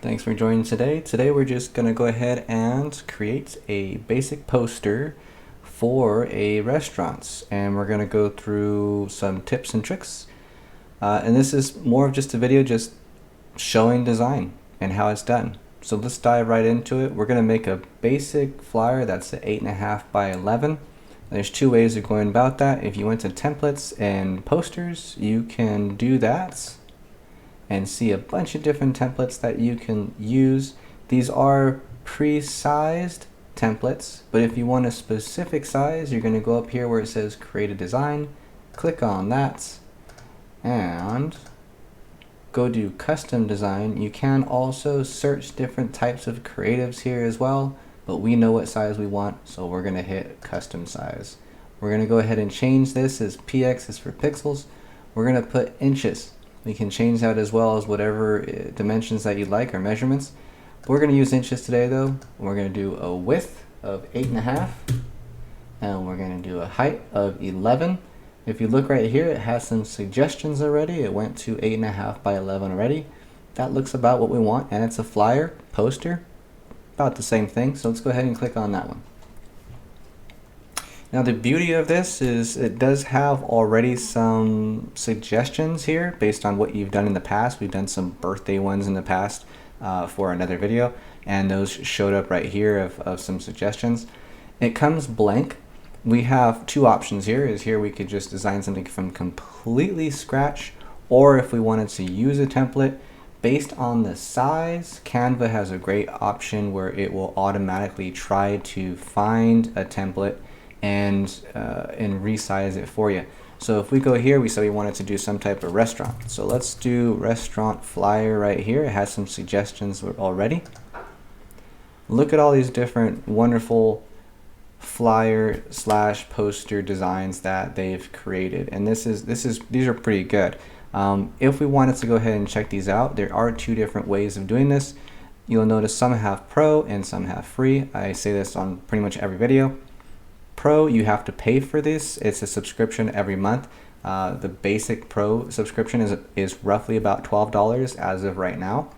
Thanks for joining today. Today we're just going to go ahead and create a basic poster for a restaurant, and we're going to go through some tips and tricks. And this is more of just a video just showing design and how it's done. So let's dive right into it. We're going to make a basic flyer that's an 8.5 by 11. There's two ways of going about that. If you went to templates and posters, you can do that and see a bunch of different templates that you can use. These are pre-sized templates, but if you want a specific size, you're going to go up here where it says create a design, click on that, and go to custom design. You can also search different types of creatives here as well, but we know what size we want, so we're going to hit custom size. We're going to go ahead and change this as px is for pixels. We're going to put inches. We can change that as well as whatever dimensions that you like or measurements. We're going to use inches today though. We're going to do a width of 8.5 and we're going to do a height of 11. If you look right here, it has some suggestions already. It went to 8.5 by 11 already. That looks about what we want, and it's a flyer, poster, about the same thing. So let's go ahead and click on that one. Now the beauty of this is it does have already some suggestions here based on what you've done in the past. We've done some birthday ones in the past for another video, and those showed up right here of some suggestions. It comes blank. We have two options here. Here we could just design something from completely scratch, or if we wanted to use a template based on the size, Canva has a great option where it will automatically try to find a template and resize it for you. So if we go here, we said we wanted to do some type of restaurant. So let's do restaurant flyer right here. It has some suggestions already. Look at all these different wonderful flyer / poster designs that they've created, and these are pretty good. If we wanted to go ahead and check these out, there are two different ways of doing this. You'll notice some have pro and some have free. I say this on pretty much every video. Pro, you have to pay for this. It's a subscription every month. The basic pro subscription is roughly about $12 as of right now.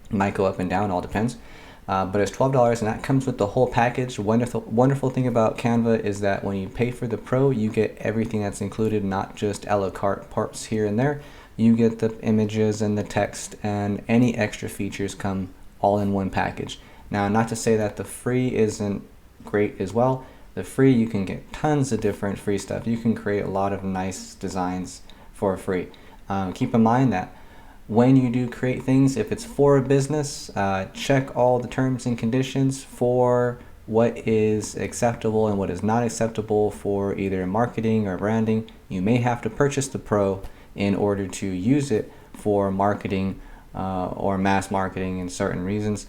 It might go up and down, all depends. But it's $12, and that comes with the whole package. Wonderful thing about Canva is that when you pay for the pro, you get everything that's included, not just a la carte parts here and there. You get the images and the text, and any extra features come all in one package. Now, not to say that the free isn't great as well. The free, you can get tons of different free stuff. You can create a lot of nice designs for free. Keep in mind that when you do create things, if it's for a business, check all the terms and conditions for what is acceptable and what is not acceptable for either marketing or branding. You may have to purchase the pro in order to use it for marketing or mass marketing in certain reasons.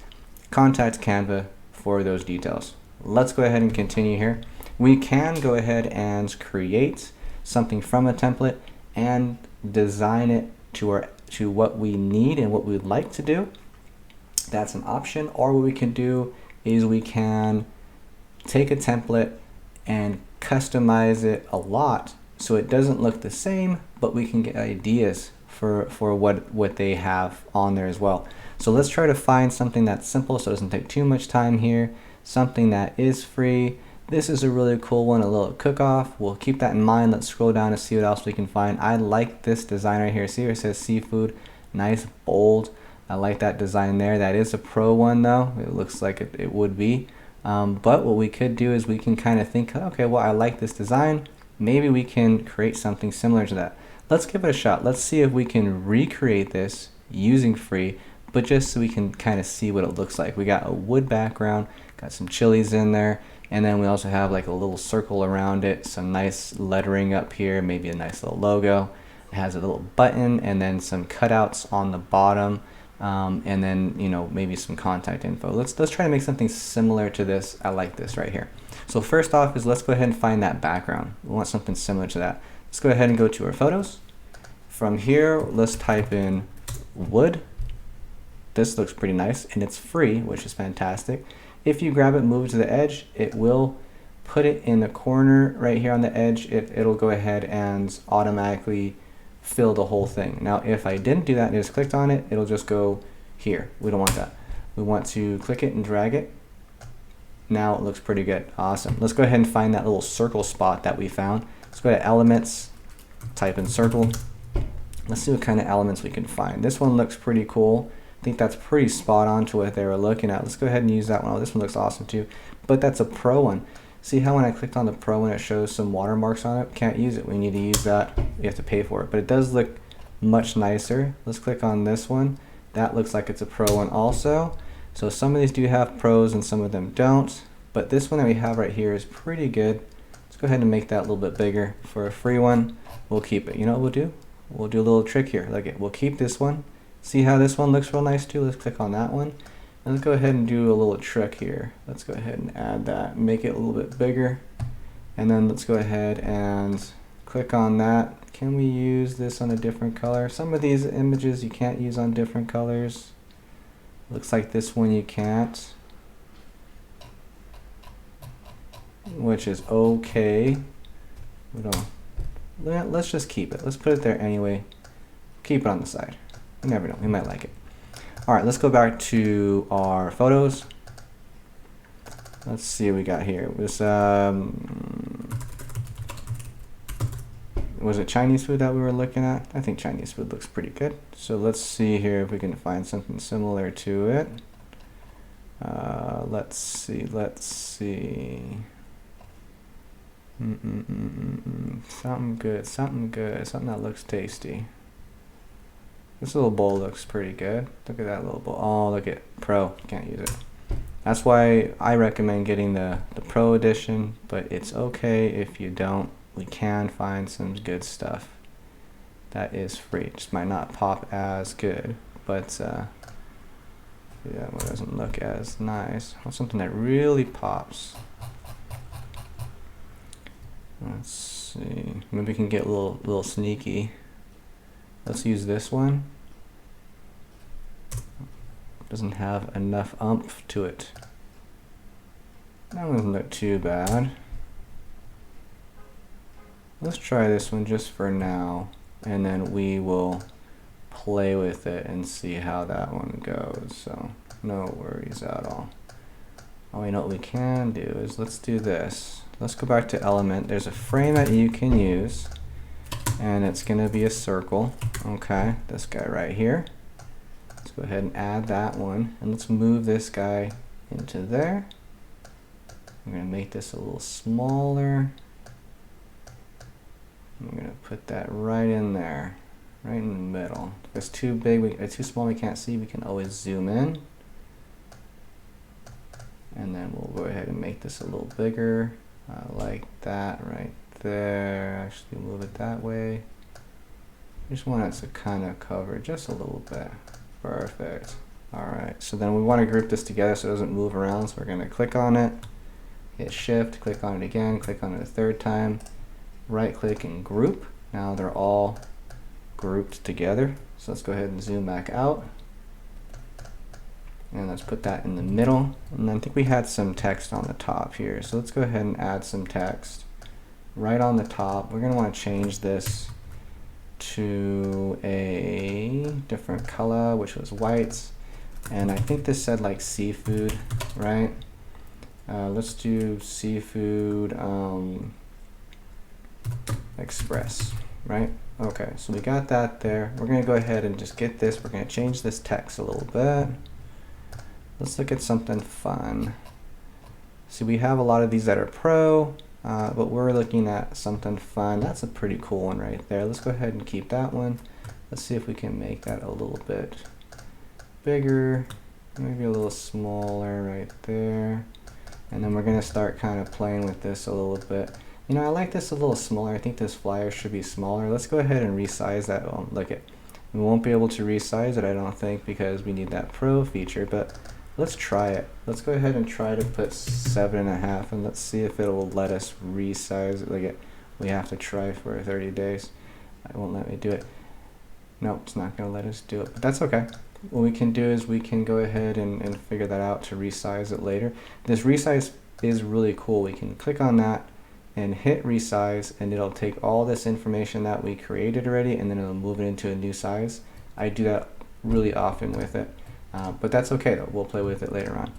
Contact Canva for those details. Let's go ahead and continue here. We can go ahead and create something from a template and design it to what we need and what we'd like to do. That's an option. Or what we can do is we can take a template and customize it a lot so it doesn't look the same, but we can get ideas for what they have on there as well. So let's try to find something that's simple so it doesn't take too much time here. Something that is free. This is a really cool one, a little cook-off. We'll keep that in mind. Let's scroll down to see what else we can find. I like this design right here. See where it says seafood, nice, bold. I like that design there. That is a pro one though. It looks like it would be. But what we could do is we can kind of think, okay, well, I like this design. Maybe we can create something similar to that. Let's give it a shot. Let's see if we can recreate this using free, but just so we can kind of see what it looks like. We got a wood background, got some chilies in there, and then we also have like a little circle around it, some nice lettering up here, maybe a nice little logo. It has a little button and then some cutouts on the bottom, and then maybe some contact info. Let's try to make something similar to this. I like this right here. So first off is let's go ahead and find that background. We want something similar to that. Let's go ahead and go to our photos. From here, let's type in wood. This looks pretty nice, and it's free, which is fantastic. If you grab it, move it to the edge, it will put it in the corner right here on the edge. It'll go ahead and automatically fill the whole thing. Now, if I didn't do that and just clicked on it, it'll just go here. We don't want that. We want to click it and drag it. Now it looks pretty good. Awesome. Let's go ahead and find that little circle spot that we found. Let's go to elements, type in circle. Let's see what kind of elements we can find. This one looks pretty cool. I think that's pretty spot on to what they were looking at. Let's go ahead and use that one. Oh, this one looks awesome too. But that's a pro one. See how when I clicked on the pro one, it shows some watermarks on it? Can't use it. We need to use that. You have to pay for it. But it does look much nicer. Let's click on this one. That looks like it's a pro one also. So some of these do have pros and some of them don't. But this one that we have right here is pretty good. Let's go ahead and make that a little bit bigger. For a free one, we'll keep it. You know what we'll do? We'll do a little trick here. Look it. We'll keep this one. See how this one looks real nice too? Let's click on that one. And let's go ahead and do a little trick here. Let's go ahead and add that, make it a little bit bigger. And then let's go ahead and click on that. Can we use this on a different color? Some of these images you can't use on different colors. Looks like this one you can't, which is okay. We don't, let's just keep it. Let's put it there anyway. Keep it on the side. You never know, we might like it. All right, let's go back to our photos. Let's see what we got here. Was it Chinese food that we were looking at? I think Chinese food looks pretty good. So let's see here if we can find something similar to it. Let's see. Something good, something that looks tasty. This little bowl looks pretty good. Look at that little bowl. Oh, look at Pro. Can't use it. That's why I recommend getting the Pro edition, but it's okay if you don't. We can find some good stuff that is free. Just might not pop as good, but yeah, it doesn't look as nice. I want something that really pops. Let's see. Maybe we can get a little sneaky. Let's use this one. Doesn't have enough oomph to it. That doesn't look too bad. Let's try this one just for now, and then we will play with it and see how that one goes. So no worries at all. Oh, you know what we can do is let's do this. Let's go back to element. There's a frame that you can use, and it's gonna be a circle. Okay, this guy right here. Let's go ahead and add that one, and let's move this guy into there. I'm gonna make this a little smaller. I'm gonna put that right in there, right in the middle. If it's too big, too small, we can't see. We can always zoom in, and then we'll go ahead and make this a little bigger, like that right there. Actually, move it that way. Just want it to kind of cover just a little bit. Perfect. All right. So then we want to group this together so it doesn't move around. So we're gonna click on it, hit Shift, click on it again, click on it a third time. Right click and group. Now they're all grouped together. So let's go ahead and zoom back out. And let's put that in the middle. And I think we had some text on the top here. So let's go ahead and add some text right on the top. We're gonna want to change this to a different color, which was white. And I think this said like seafood, right? Let's do seafood express, right? Okay, so we got that there. We're gonna go ahead and just get this. We're gonna change this text a little bit. Let's look at something fun. See, we have a lot of these that are pro, but we're looking at something fun. That's a pretty cool one right there. Let's go ahead and keep that one. Let's see if we can make that a little bit bigger, maybe a little smaller right there. And then we're gonna start kind of playing with this a little bit. You know, I like this a little smaller. I think this flyer should be smaller. Let's go ahead and resize that. Oh, look it. We won't be able to resize it, I don't think, because we need that Pro feature, but let's try it. Let's go ahead and try to put 7.5, and let's see if it will let us resize it. Look it. We have to try for 30 days. It won't let me do it. No, it's not going to let us do it, but that's okay. What we can do is we can go ahead and figure that out to resize it later. This resize is really cool. We can click on that and hit resize, and it'll take all this information that we created already, and then it'll move it into a new size. I do that really often with it. but that's okay though. We'll play with it later on.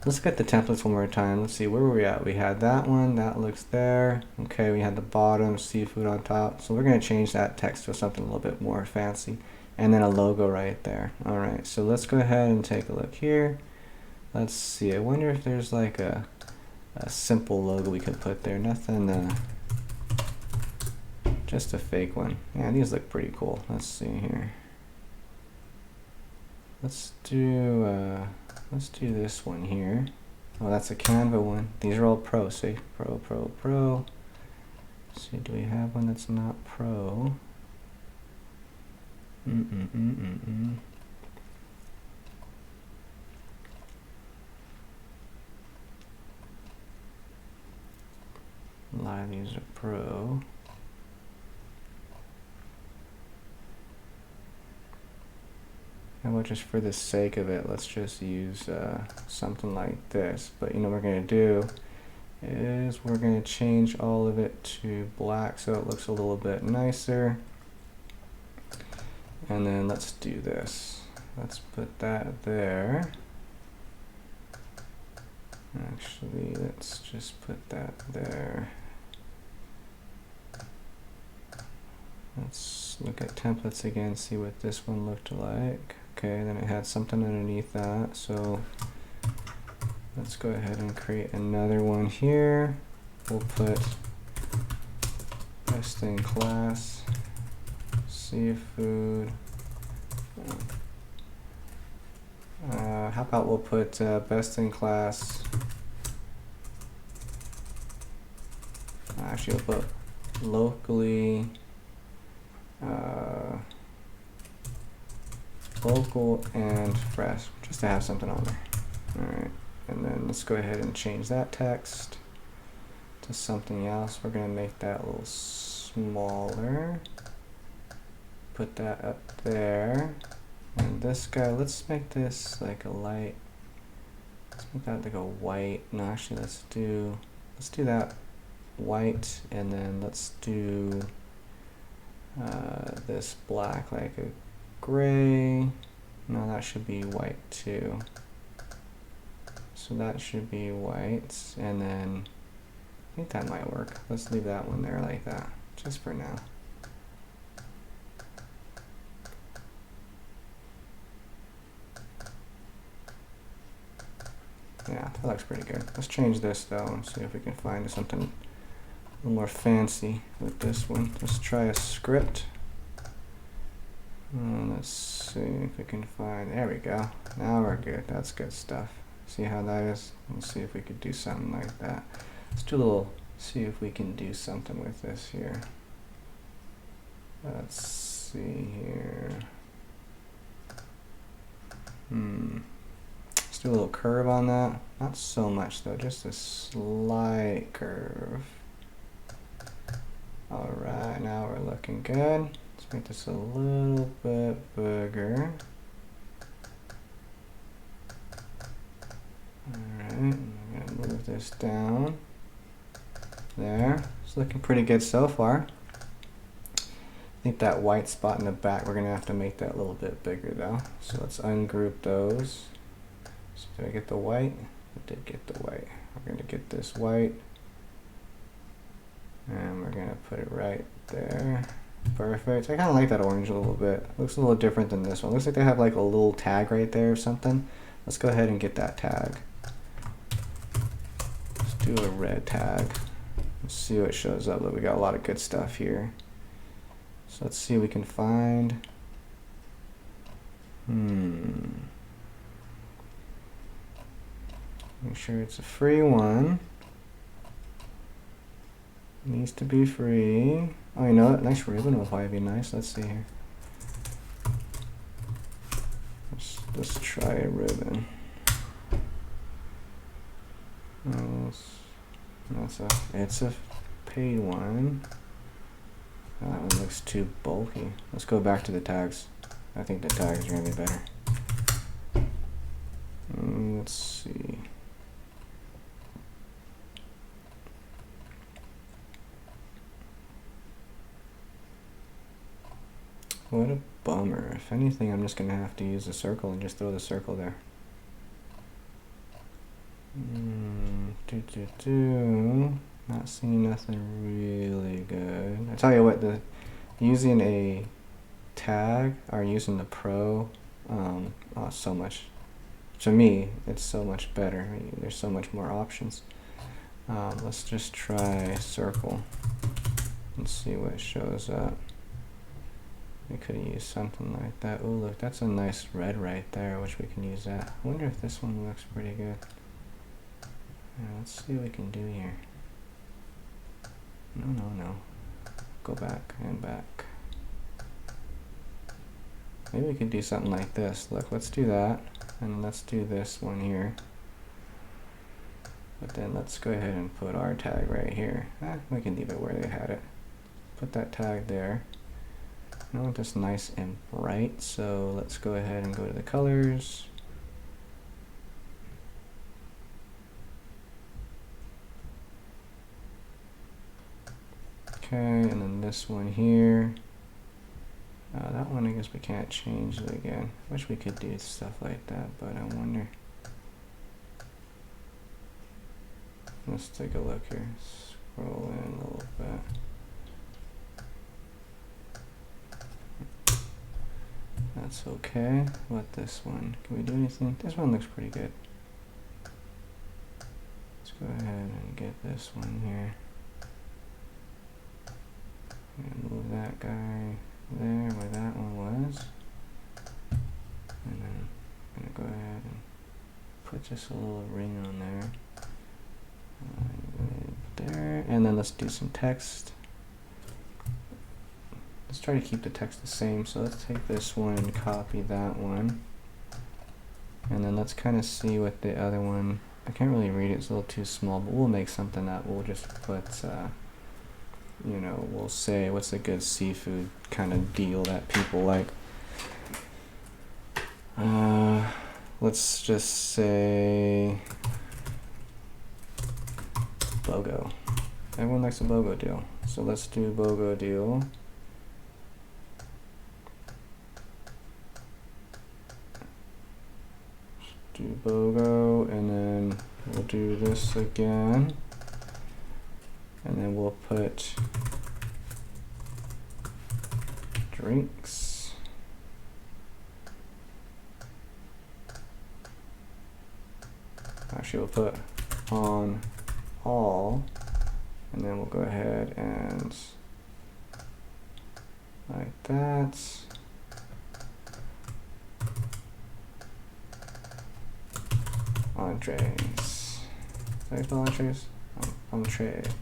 Let's look at the templates one more time. Let's see, where were we at? We had that one, that looks there. Okay, we had the bottom, seafood on top. So we're gonna change that text to something a little bit more fancy. And then a logo right there. All right, so let's go ahead and take a look here. Let's see, I wonder if there's like a simple logo we could put there. Nothing, just a fake one. Yeah, these look pretty cool. Let's see here. Let's do this one here. Oh, that's a Canva one. These are all pro. See, pro, pro, pro. Let's see, do we have one that's not pro? Lie, these are pro. How about just for the sake of it, let's just use something like this. But you know what we're going to do is we're going to change all of it to black so it looks a little bit nicer. And then let's do this. Let's put that there. Actually, let's just put that there. Let's look at templates again, see what this one looked like. Okay, then it had something underneath that, so let's go ahead and create another one here. We'll put best in class, seafood. How about we'll put best in class, actually we'll put locally, local and fresh, just to have something on there. Alright, and then let's go ahead and change that text to something else. We're going to make that a little smaller. Put that up there. And this guy, let's make this like a light, let's make that like a white. No, actually let's do that white, and then let's do this black like a gray. No, that should be white too. So that should be white, and then I think that might work. Let's leave that one there like that, just for now. Yeah, that looks pretty good. Let's change this though and see if we can find something a little more fancy with this one. Let's try a script. Let's see if we can find, there we go. Now we're good, that's good stuff. See how that is? Let's see if we could do something like that. Let's do a little, see if we can do something with this here. Let's see here. Let's do a little curve on that. Not so much though, just a slight curve. Alright, now we're looking good. Let's make this a little bit bigger. Alright, I'm going to move this down. There. It's looking pretty good so far. I think that white spot in the back, we're going to have to make that a little bit bigger though. So let's ungroup those. So did I get the white? I did get the white. We're going to get this white. And we're going to put it right there. Perfect. I kind of like that orange a little bit. Looks a little different than this one. Looks like they have like a little tag right there or something. Let's go ahead and get that tag. Let's do a red tag. Let's see what shows up. Look, we got a lot of good stuff here. So let's see what we can find. Make sure it's a free one. Needs to be free. Oh, you know what? Nice ribbon would probably be nice. Let's see here. Let's try a ribbon. It's a paid one. That one looks too bulky. Let's go back to the tags. I think the tags are gonna be better. Let's see. What a bummer. If anything, I'm just gonna have to use a circle and just throw the circle there. Not seeing nothing really good. I tell you what, using a tag or using the pro, so much. To me, it's so much better. There's so much more options. Let's just try circle and see what shows up. We could use something like that. Oh, look, that's a nice red right there, which we can use that. I wonder if this one looks pretty good. Let's see what we can do here. No. Go back and back. Maybe we could do something like this. Look, let's do that. And let's do this one here. But then let's go ahead and put our tag right here. We can leave it where they had it. Put that tag there. I want this nice and bright, so let's go ahead and go to the colors. Okay, and then this one here. That one I guess we can't change it again. Wish we could do stuff like that, but I wonder. Let's take a look here. Scroll in a little bit. That's okay. What this one? Can we do anything? This one looks pretty good. Let's go ahead and get this one here. Move that guy there where that one was. And then I'm going to go ahead and put just a little ring on there. There. And then let's do some text. Let's try to keep the text the same. So let's take this one and copy that one. And then let's kind of see what the other one, I can't really read it, it's a little too small, but we'll make something that we'll just put, you know, we'll say what's a good seafood kind of deal that people like. Let's just say BOGO. Everyone likes a BOGO deal. So let's do BOGO deal. Do BOGO, and then we'll do this again. And then we'll put drinks. Actually, we'll put on all, and then we'll go ahead and like that. Entrees. How do you spell entrees? Entree. I think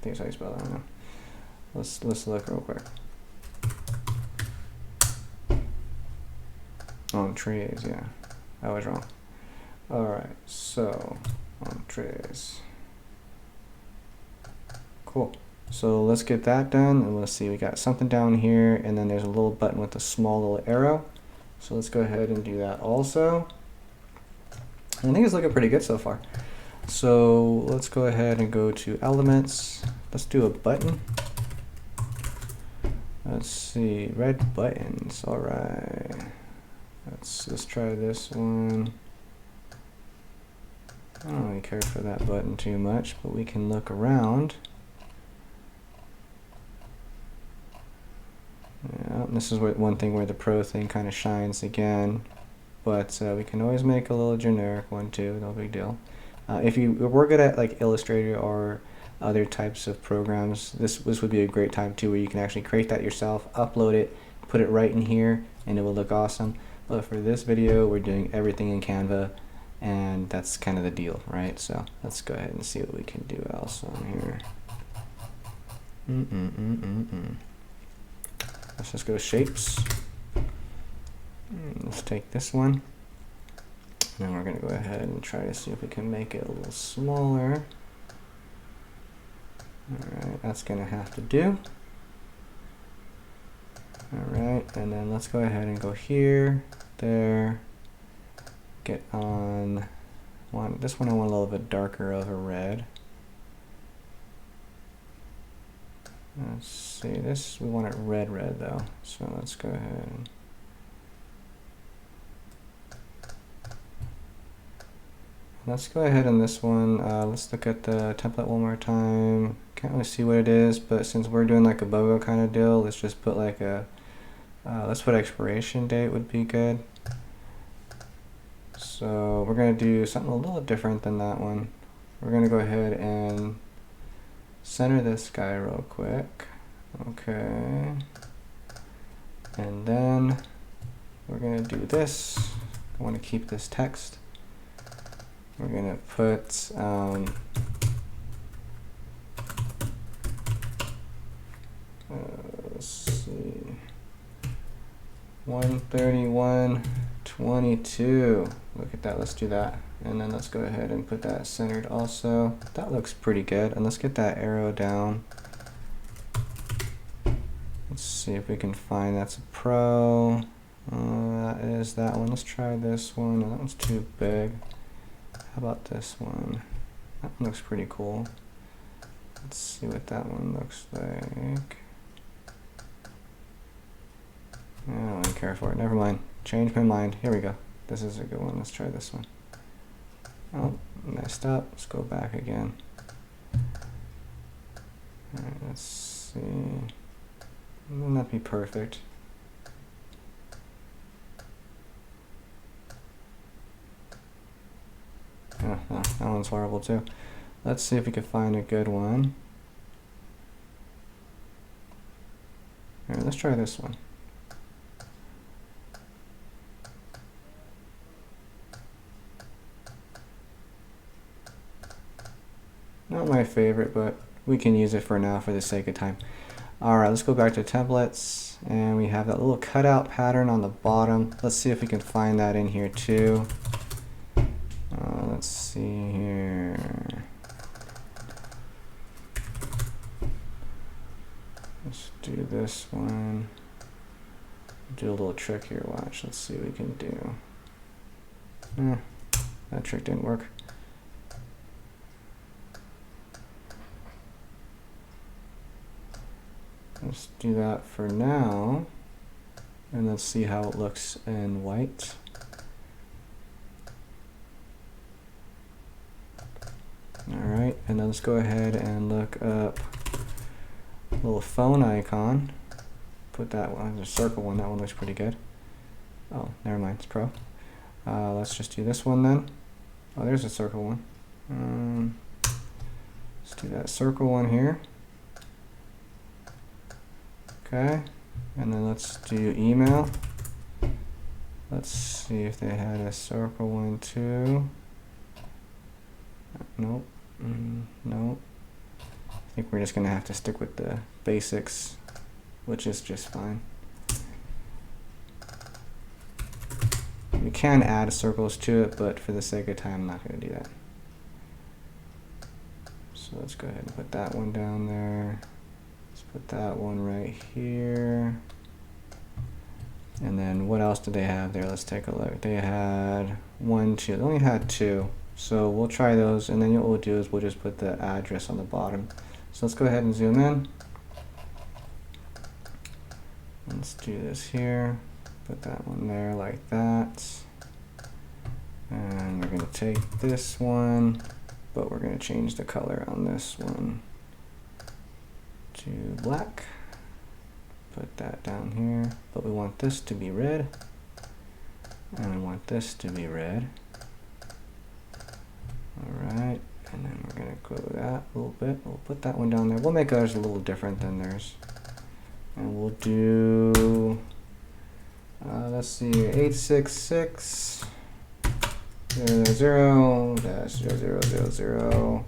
that's how you spell it. I don't know. Let's look real quick. Entrees, yeah. I was wrong. Alright, so entrees. Cool. So let's get that done, and let's see, we got something down here, and then there's a little button with a small little arrow. So let's go ahead and do that also. I think it's looking pretty good so far. So let's go ahead and go to elements. Let's do a button. Let's see, red buttons. All right. Let's try this one. I don't really care for that button too much, but we can look around. Yeah, this is one thing where the pro thing kind of shines again. But we can always make a little generic one too, no big deal. If we're good at like Illustrator or other types of programs, this would be a great time too, where you can actually create that yourself, upload it, put it right in here, and it will look awesome. But for this video, we're doing everything in Canva, and that's kind of the deal, right? So let's go ahead and see what we can do else on here. Let's just go shapes. Let's take this one, and then we're going to go ahead and try to see if we can make it a little smaller. Alright, that's going to have to do. Alright, and then let's go ahead and go here, there, get on this one. I want a little bit darker of a red. Let's see, this, we want it red though. So let's go ahead. Let's go ahead on this one. Let's look at the template one more time. Can't really see what it is, but since we're doing like a BOGO kind of deal, let's just put like a, let's put expiration date would be good. So we're going to do something a little different than that one. We're going to go ahead and center this guy real quick. Okay. And then we're going to do this. I want to keep this text. We're going to put let's see, 131.22. Look at that, let's do that. And then let's go ahead and put that centered also. That looks pretty good. And let's get that arrow down. Let's see if we can find that's a pro. That is that one. Let's try this one. That one's too big. How about this one? That one looks pretty cool. Let's see what that one looks like. I don't really care for it. Never mind. Change my mind. Here we go. This is a good one. Let's try this one. Oh, messed up. Let's go back again. Alright, let's see. Wouldn't that be perfect? Oh, that one's horrible too. Let's see if we can find a good one. Alright, let's try this one. Not my favorite, but we can use it for now for the sake of time. Alright, let's go back to templates, and we have that little cutout pattern on the bottom. Let's see if we can find that in here too. Let's see here. Let's do this one. Do a little trick here, watch. Let's see what we can do. That trick didn't work. Let's do that for now, and let's see how it looks in white. Alright, and then let's go ahead and look up a little phone icon. Put that one, the circle one, that one looks pretty good. Oh, never mind, it's pro. Let's just do this one then. Oh, there's a circle one. Let's do that circle one here. Okay, and then let's do email. Let's see if they had a circle one too. Nope. Nope. I think we're just gonna have to stick with the basics, which is just fine. You can add circles to it, but for the sake of time, I'm not gonna do that. So let's go ahead and put that one down there. Let's put that one right here. And then what else did they have there? Let's take a look. They had 1, 2. They only had 2. So we'll try those, and then what we'll do is we'll just put the address on the bottom. So let's go ahead and zoom in. Let's do this here. Put that one there like that. And we're going to take this one, but we're going to change the color on this one to black. Put that down here, but we want this to be red, and we want this to be red. Alright, and then we're going to grow that a little bit. We'll put that one down there. We'll make ours a little different than theirs. And we'll do, let's see, 866 00-0000.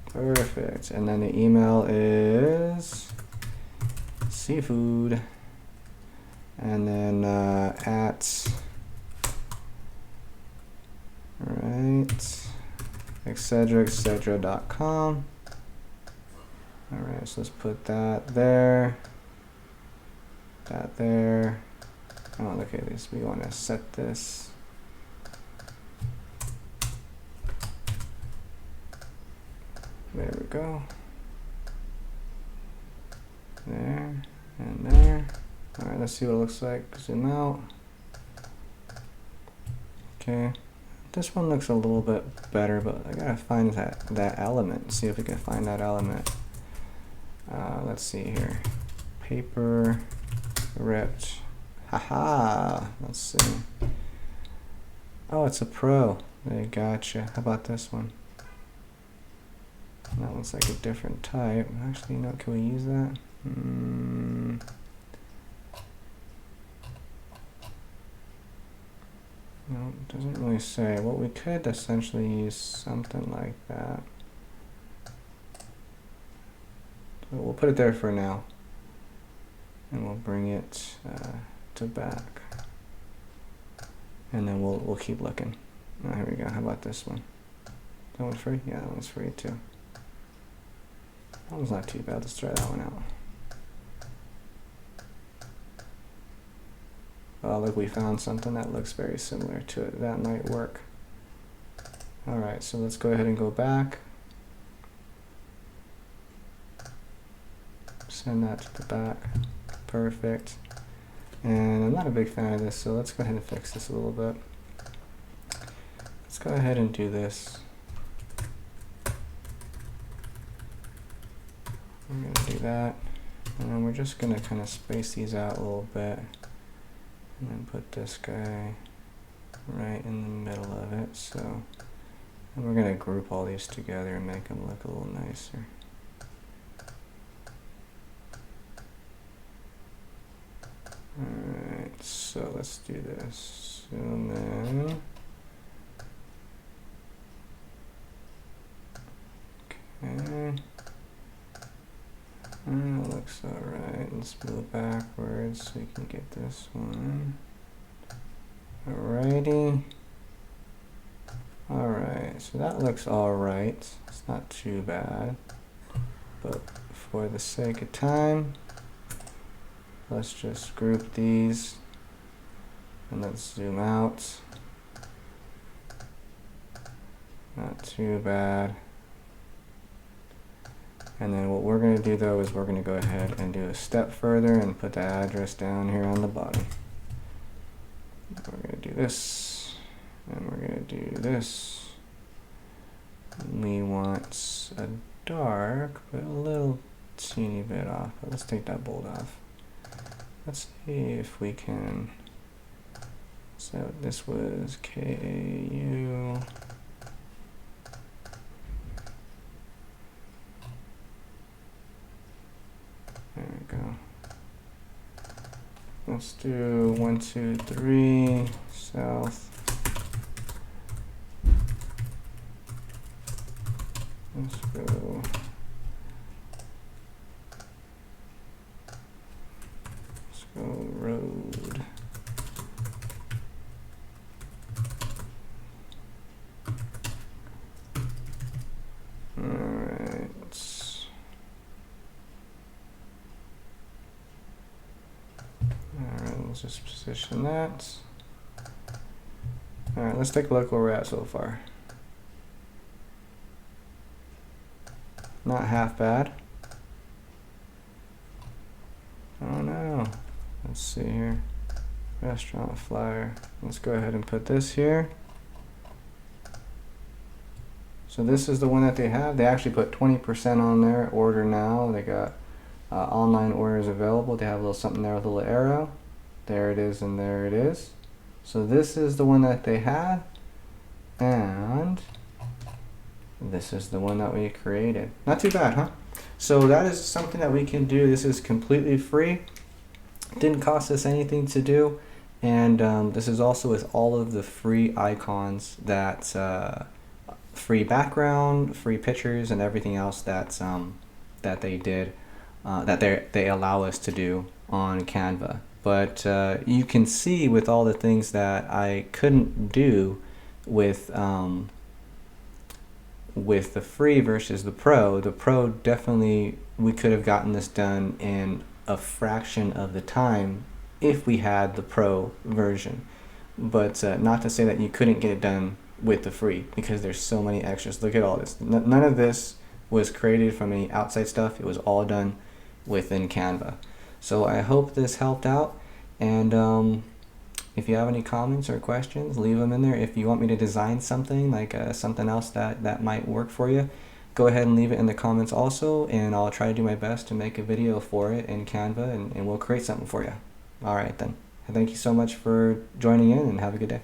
Perfect. And then the email is seafood. And then at, right, etc.com. Alright, so let's put that there, that there. Oh, look at this. We want to set this. There we go. there, and there. All right, let's see what it looks like. Zoom out. Okay, this one looks a little bit better, but I gotta find that element. See if we can find that element. Let's see here. Paper ripped. Haha. Let's see. Oh, it's a pro. They gotcha. How about this one? That looks like a different type. Actually, you know, can we use that? No, it doesn't really say. Well, we could essentially use something like that. So we'll put it there for now. And we'll bring it to back. And then we'll keep looking. Oh, here we go. How about this one? That one's free? Yeah, that one's free too. That one's not too bad. Let's try that one out. Oh, look, we found something that looks very similar to it. That might work. Alright, so let's go ahead and go back. Send that to the back. Perfect. And I'm not a big fan of this, so let's go ahead and fix this a little bit. Let's go ahead and do this. I'm going to do that. And then we're just going to kind of space these out a little bit. And then put this guy right in the middle of it. So, and we're going to group all these together and make them look a little nicer. Alright, so let's do this. Zoom in. Okay. That looks alright. Let's move backwards so we can get this one. Alrighty. Alright, so that looks alright. It's not too bad. But for the sake of time, let's just group these. And let's zoom out. Not too bad. And then what we're going to do though is we're going to go ahead and do a step further and put the address down here on the bottom. We're going to do this, and we're going to do this. We want a dark, but a little teeny bit off. But let's take that bold off. Let's see if we can. So this was KAU. There we go. Let's do 1, 2, 3 south. Let's go. Let's go road. Let's just position that. Alright, let's take a look where we're at so far. Not half bad. Oh no. Let's see here. Restaurant flyer. Let's go ahead and put this here. So this is the one that they have. They actually put 20% on there. Order now. They got online orders available. They have a little something there with a little arrow. There it is, and there it is. So this is the one that they have, and this is the one that we created. Not too bad, huh? So that is something that we can do. This is completely free. Didn't cost us anything to do, and this is also with all of the free icons that free background, free pictures, and everything else that's that they did that they allow us to do on Canva. But you can see with all the things that I couldn't do with the free versus the pro definitely, we could have gotten this done in a fraction of the time if we had the pro version. But not to say that you couldn't get it done with the free, because there's so many extras. Look at all this. None of this was created from any outside stuff. It was all done within Canva. So I hope this helped out, and if you have any comments or questions, leave them in there. If you want me to design something like something else that might work for you, go ahead and leave it in the comments also, and I'll try to do my best to make a video for it in Canva, and we'll create something for you. All right then. Thank you so much for joining in, and have a good day.